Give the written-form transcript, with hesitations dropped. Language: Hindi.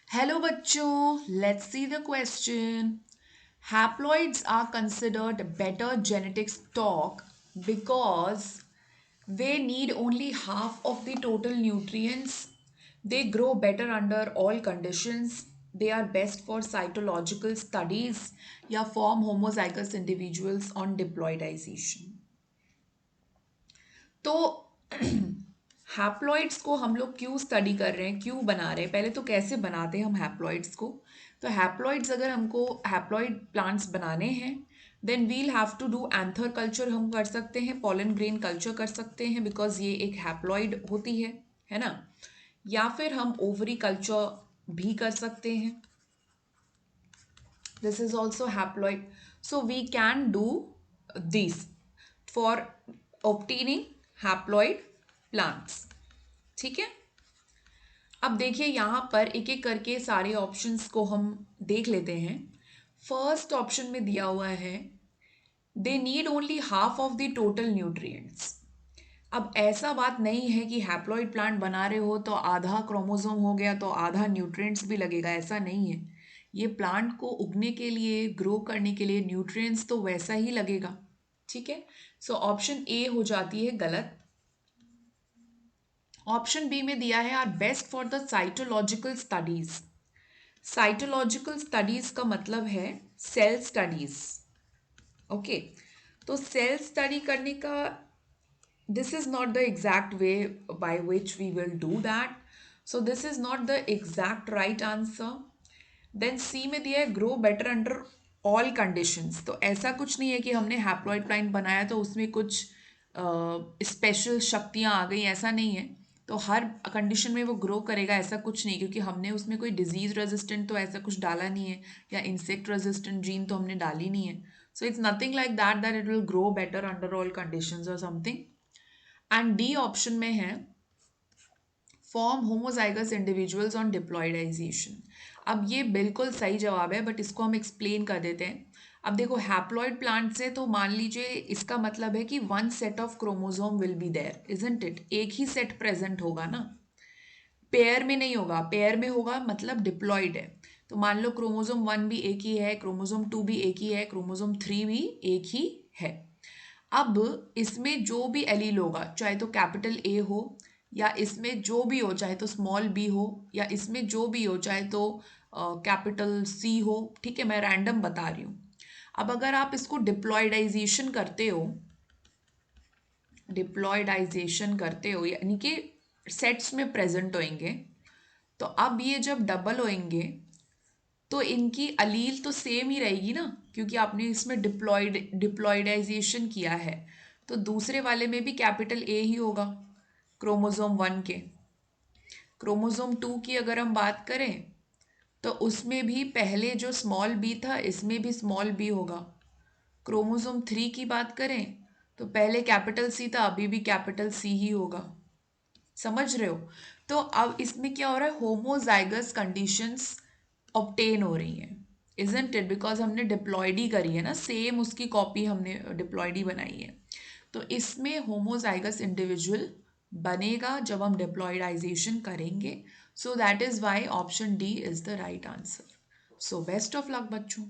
Hello bachcho, let's see the question. Haploids are considered better genetic stock because they need only half of the total nutrients. They grow better under all conditions. They are best for cytological studies या form homozygous individuals on diploidization. तो हैप्लॉइड्स को हम लोग क्यों स्टडी कर रहे हैं, क्यों बना रहे हैं? पहले तो कैसे बनाते हैं हम हैप्लॉइड्स को? तो हैप्लॉइड्स, अगर हमको हैप्लॉइड प्लांट्स बनाने हैं, then we'll have to do anther culture हम कर सकते हैं, पॉलन ग्रेन कल्चर कर सकते हैं, बिकॉज ये एक हैप्लॉइड होती है ना? या फिर हम ओवरी कल्चर भी कर सकते हैं, this is also haploid. So we can do this for obtaining haploid plants. ठीक है. अब देखिए यहाँ पर एक एक करके सारे ऑप्शंस को हम देख लेते हैं. फर्स्ट ऑप्शन में दिया हुआ है they need only half of the total nutrients. अब ऐसा बात नहीं है कि हैप्लॉइड प्लांट बना रहे हो तो आधा क्रोमोसोम हो गया तो आधा न्यूट्रिएंट्स भी लगेगा, ऐसा नहीं है. ये प्लांट को उगने के लिए, ग्रो करने के लिए न्यूट्रिएंट्स तो वैसा ही लगेगा. ठीक है. सो ऑप्शन ए हो जाती है गलत. ऑप्शन बी में दिया है are best for the cytological studies. Cytological studies का मतलब है सेल स्टडीज. ओके. तो सेल स्टडी करने का, this is not the exact way by which we will do that, so this is not the exact right answer. Then C में दिया है grow better under all conditions. तो ऐसा कुछ नहीं है कि हमने हैप्लॉइड प्लांट बनाया तो उसमें कुछ स्पेशल शक्तियाँ आ गई, ऐसा नहीं है. तो हर कंडीशन में वो ग्रो करेगा, ऐसा कुछ नहीं, क्योंकि हमने उसमें कोई डिजीज रेजिस्टेंट तो ऐसा कुछ डाला नहीं है, या इंसेक्ट रेजिस्टेंट जीन तो हमने डाली नहीं है. So it's nothing like that that it will grow better under all conditions और समथिंग. एंड डी ऑप्शन में है फॉर्म होमोजाइगस इंडिविजुअल्स ऑन डिप्लॉइडाइजेशन. अब ये बिल्कुल सही जवाब है, बट इसको हम एक्सप्लेन कर देते हैं. अब देखो, हैप्लॉइड प्लांट से तो मान लीजिए इसका मतलब है कि one set of chromosome will be there, isn't it? एक ही सेट प्रेजेंट होगा ना, पेयर में नहीं होगा. पेयर में होगा मतलब डिप्लॉइड है. तो मान लो क्रोमोसोम 1 भी एक ही है, क्रोमोसोम 2 भी एक ही है, क्रोमोसोम 3 भी एक ही है. अब इसमें जो भी एलील होगा, चाहे तो कैपिटल ए हो, या इसमें जो भी हो, चाहे तो स्मॉल बी हो, या इसमें जो भी हो, चाहे तो कैपिटल सी हो. ठीक है, मैं रैंडम बता रही हूँ. अब अगर आप इसको डिप्लॉइडाइजेशन करते हो यानी कि सेट्स में प्रेजेंट होंगे, तो अब ये जब डबल होंगे तो इनकी अलील तो सेम ही रहेगी ना, क्योंकि आपने इसमें डिप्लॉइडाइजेशन किया है. तो दूसरे वाले में भी कैपिटल ए ही होगा क्रोमोसोम 1 के. क्रोमोसोम 2 की अगर हम बात करें तो उसमें भी पहले जो स्मॉल बी था इसमें भी स्मॉल बी होगा. क्रोमोसोम 3 की बात करें तो पहले कैपिटल सी था, अभी भी कैपिटल सी ही होगा. समझ रहे हो? तो अब इसमें क्या हो रहा है, होमोजाइगस कंडीशंस ऑब्टेन हो रही हैं, इजंट इट? बिकॉज हमने डिप्लॉयडी करी है ना, सेम उसकी कॉपी हमने डिप्लॉयडी बनाई है. तो इसमें होमोजाइगस इंडिविजुअल बनेगा जब हम डिप्लॉयडाइजेशन करेंगे. So that is why option D is the right answer. So best of luck बच्चों.